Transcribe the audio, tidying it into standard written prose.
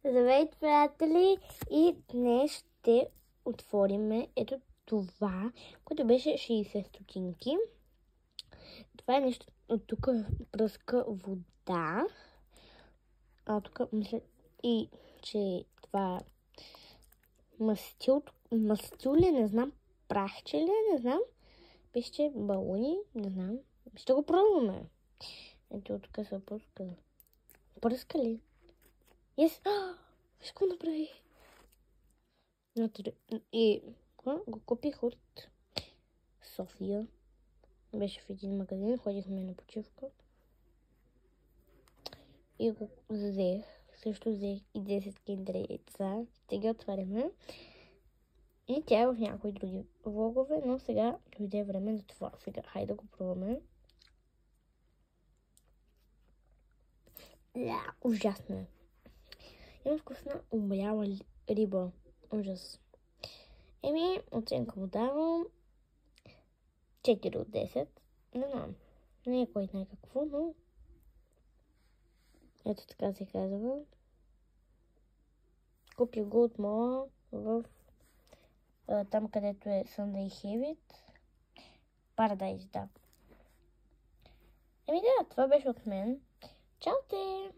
Здравейте, приятели! И днес ще отворим ето това, което беше 60 стотинки. Това е нещо, от тук пръска вода. А тук мисля и, че това мастил ли, не знам, прахче ли, не знам. Пише, че балони, не знам. Ще го пробваме. Ето тук се пуска. Пръска ли? Yes! Виж какво направи? И го купих от София. Беше в един магазин, ходихме на почивка. И го взех. Също взех и 10 киндер яйца. Ще ги отваряме. И тя е в някои други влогове, но сега дойде време за това. Сега, хайде да го пробваме. Ужасно е. Има вкусна умряла риба. Ужас. Оценка му давам 4 от 10. Не знам. Не е кой знае какво, но ето така се казва. Купих го от мола в там, където е Sunday Heavy. Paradise, да. Да, това беше от мен. Чао те!